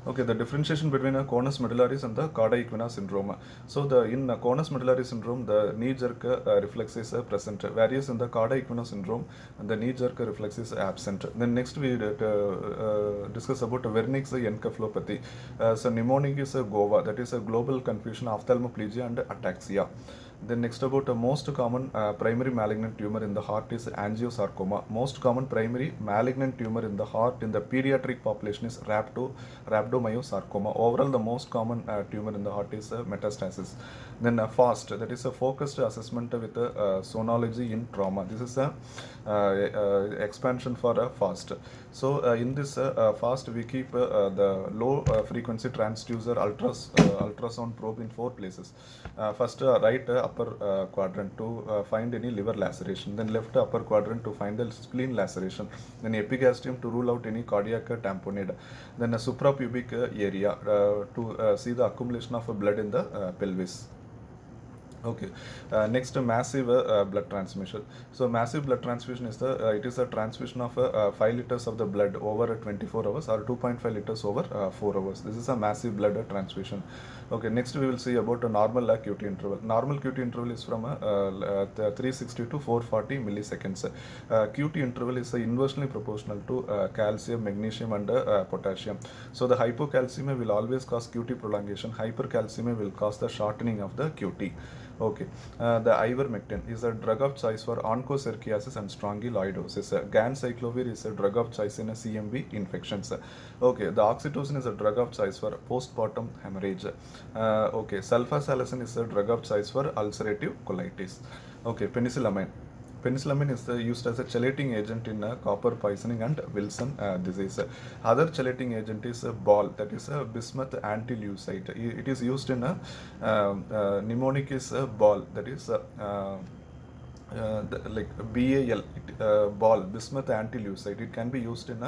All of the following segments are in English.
Okay, the differentiation between a conus medullaris and the cauda equina syndrome. So the in conus medullaris syndrome, the knee jerk reflex is present, whereas in the cauda equina syndrome, the knee jerk reflex is absent. Then next we discuss about Wernicke's encephalopathy. So mnemonic is a GOVA, that is a global confusion, ophthalmoplegia and ataxia. Then next about the most common primary malignant tumor in the heart is angiosarcoma. Most common primary malignant tumor in the heart in the pediatric population is rhabdomyosarcoma. Overall, the most common tumor in the heart is metastasis. Then FAST, that is a focused assessment with sonology in trauma. This is a expansion for FAST. So in this FAST, we keep the low frequency transducer ultrasound probe in 4 places. First, right upper quadrant to find any liver laceration, then left upper quadrant to find the spleen laceration, then epigastrium to rule out any cardiac tamponade, then a suprapubic area to see the accumulation of blood in the pelvis. Okay. Next, massive blood transmission. So massive blood transfusion is it is a transfusion of 5 liters of the blood over 24 hours or 2.5 liters over 4 hours. This is a massive blood transfusion. Okay. Next, we will see about a normal QT interval. Normal QT interval is from 360 to 440 milliseconds. QT interval is inversely proportional to calcium, magnesium, and potassium. So the hypocalcemia will always cause QT prolongation. Hypercalcemia will cause the shortening of the QT. Okay. The ivermectin is a drug of choice for onchocerciasis and strongyloidosis. Ganciclovir is a drug of choice in a CMV infections. Okay. The oxytocin is a drug of choice for postpartum hemorrhage. Okay. Sulfasalazine is a drug of choice for ulcerative colitis. Okay. Penicillamine. Penicillamine is used as a chelating agent in copper poisoning and Wilson disease. Other chelating agent is BAL, that is bismuth antileucite. It is used in mnemonic is BAL, that is like BAL, BAL, bismuth antileucite. It can be used in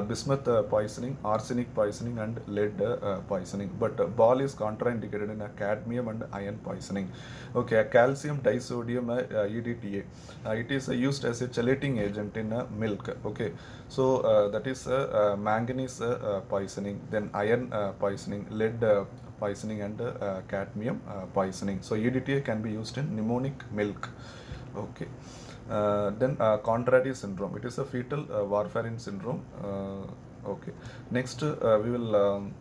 bismuth poisoning, arsenic poisoning, and lead poisoning. But BAL is contraindicated in cadmium and iron poisoning. Okay, calcium disodium EDTA. It is used as a chelating agent in milk. Okay, so that is manganese poisoning, then iron poisoning, lead poisoning, and cadmium poisoning. So EDTA can be used in mnemonic milk. Okay. Then Contrary syndrome. It is a fetal warfarin syndrome. Okay. Next, we will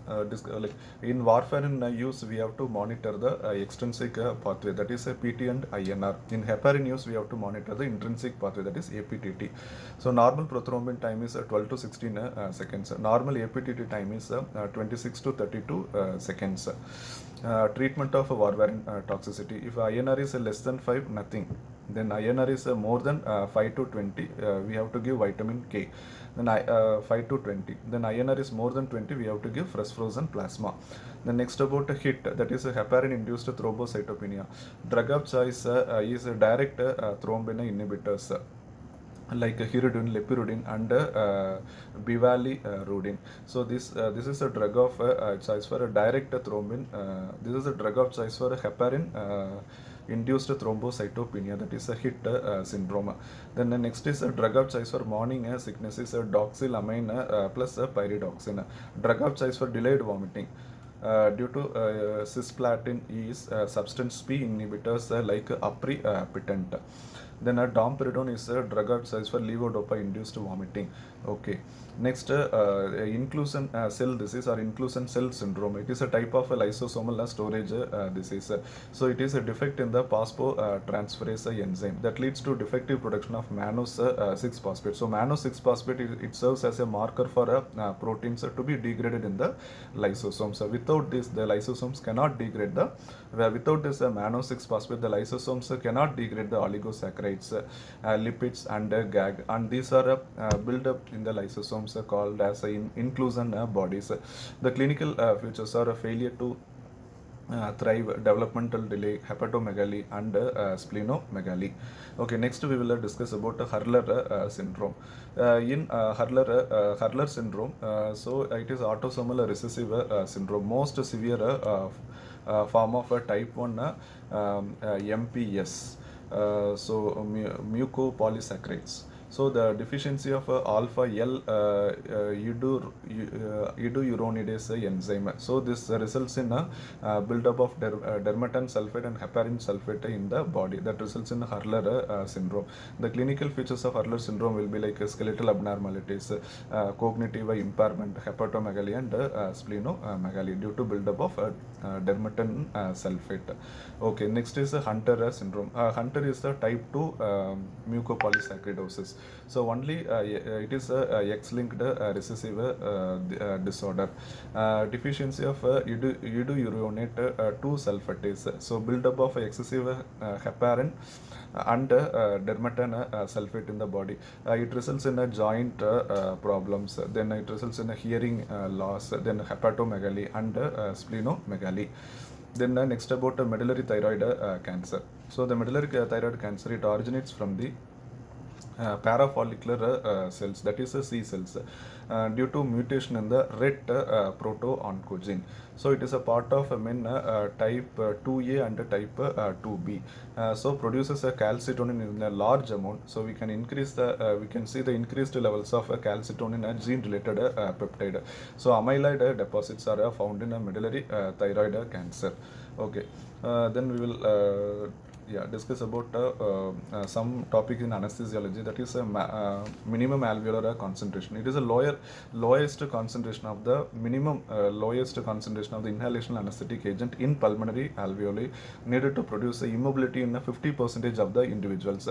like in warfarin use, we have to monitor the extrinsic pathway, that is a PT and INR. In heparin use, we have to monitor the intrinsic pathway, that is APTT. So normal prothrombin time is 12 to 16 seconds. Normal APTT time is 26 to 32 seconds. Treatment of warfarin toxicity. If INR is less than 5, nothing. Then INR is more than 5 to 20, we have to give vitamin K. Then 5 to 20. Then INR is more than 20, we have to give fresh frozen plasma. Then next about HIT, that is heparin induced thrombocytopenia. Drug of choice is direct thrombin inhibitors like hiruridine, lepirudine, and bivalirudin. So this is a drug of choice for a direct thrombin. This is a drug of choice for heparin induced thrombocytopenia, that is a HIT syndrome. Then the next is a drug of choice for morning sickness is a doxylamine plus pyridoxine. Drug of choice for delayed vomiting. Due to cisplatin is substance P inhibitors like apripitant. Then domperidone is a drug of choice for levodopa induced vomiting. Okay. Next, inclusion cell disease or inclusion cell syndrome. It is a type of lysosomal storage disease. So it is a defect in the phosphotransferase enzyme that leads to defective production of mannose 6 phosphate. So mannose 6 phosphate, it serves as a marker for proteins to be degraded in the lysosomes. So without this, the lysosomes cannot degrade the. Without this mannose 6 phosphate, the lysosomes cannot degrade the oligosaccharides, lipids, and GAG, and these are built up in the lysosomes called as inclusion bodies. The clinical features are a failure to thrive, developmental delay, hepatomegaly, and splenomegaly. Okay, next we will discuss about Hurler syndrome. In Hurler syndrome, so it is autosomal recessive syndrome, most severe form of type 1 MPS. So mucopolysaccharides. So the deficiency of alpha L iduronidase enzyme. So this results in a buildup of dermatan sulfate and heparin sulfate in the body. That results in Hurler syndrome. The clinical features of Hurler syndrome will be like skeletal abnormalities, cognitive impairment, hepatomegaly, and splenomegaly due to buildup of dermatan sulfate. Okay, next is Hunter syndrome. Hunter is the type 2 mucopolysaccharidosis. So only it is a X-linked recessive disorder. Deficiency of iduronate 2 sulfatase. So buildup of excessive heparin and dermatan sulfate in the body. It results in a joint problems. Then it results in a hearing loss. Then hepatomegaly and splenomegaly. Then next about medullary thyroid cancer. So the medullary thyroid cancer, it originates from the parafollicular cells, that is C cells, due to mutation in the RET proto-oncogene. So it is a part of type 2A and type 2B. So produces a calcitonin in a large amount. So we can increase the we can see the increased levels of calcitonin and gene-related peptide. So amyloid deposits are found in a medullary thyroid cancer. Okay, then we will discuss about some topic in anesthesiology, that is minimum alveolar concentration. It is a lowest concentration of the lowest concentration of the inhalational anesthetic agent in pulmonary alveoli needed to produce immobility in 50% of the individuals.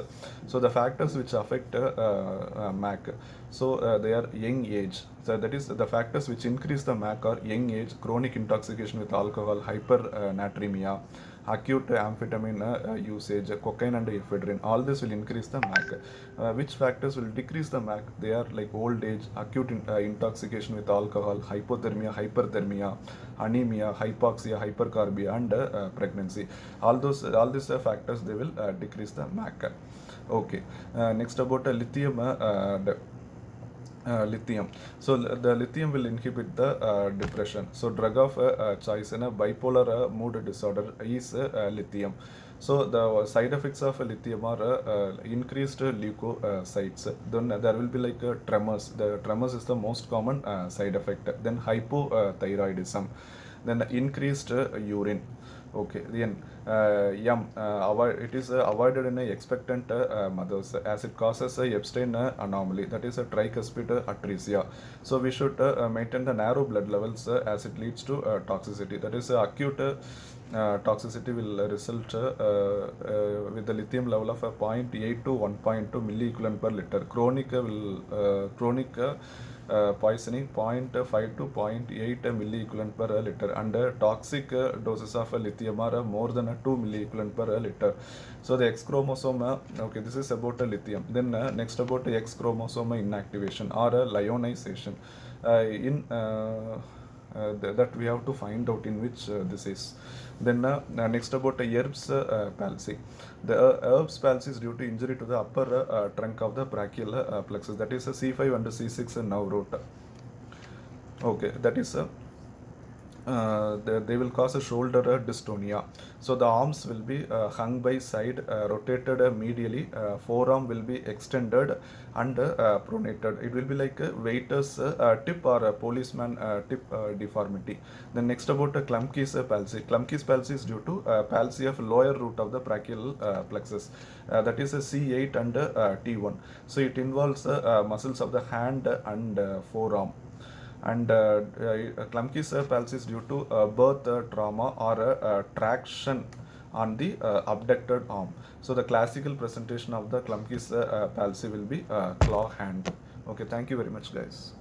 So the factors which affect MAC, so they are young age. So that is the factors which increase the MAC are young age, chronic intoxication with alcohol, hypernatremia, acute amphetamine usage, cocaine and ephedrine. All this will increase the MAC. Which factors will decrease the MAC? They are like old age, acute intoxication with alcohol, hypothermia, hyperthermia, anemia, hypoxia, hypercarbia, and pregnancy. All these factors, they will decrease the MAC. Okay. Next about lithium. Lithium. So the lithium will inhibit the depression. So drug of choice in a bipolar mood disorder is lithium. So the side effects of lithium are increased leukocytes. Then there will be like tremors. The tremors is the most common side effect. Then hypothyroidism. Then increased urine. Okay, then it is avoided in expectant mothers, as it causes a Epstein anomaly, that is a tricuspid atresia. So we should maintain the narrow blood levels as it leads to toxicity. That is acute toxicity will result with the lithium level of 0.8 to 1.2 milliequivalent per liter. Chronic poisoning 0.5 to 0.8 milliequivalent per liter, and toxic doses of lithium are more than 2 milliequivalent per liter. So the X chromosome, okay, this is about lithium. Then next about X chromosome inactivation or lionization. That we have to find out in which this is. Then next about Erb's palsy. The Erb's palsy is due to injury to the upper trunk of the brachial plexus, that is C5 and C6 nerve root. Okay, that is they will cause a shoulder dystonia. So the arms will be hung by side, rotated medially, forearm will be extended and pronated. It will be like a waiter's tip or a policeman tip deformity. Then next about Klumpke's palsy. Klumpke's palsy is due to palsy of lower root of the brachial plexus, that is a C8 and T1. So it involves muscles of the hand and forearm. And Klumpke's palsy is due to birth trauma or traction on the abducted arm. So the classical presentation of the Klumpke's palsy will be claw hand. Okay, thank you very much, guys.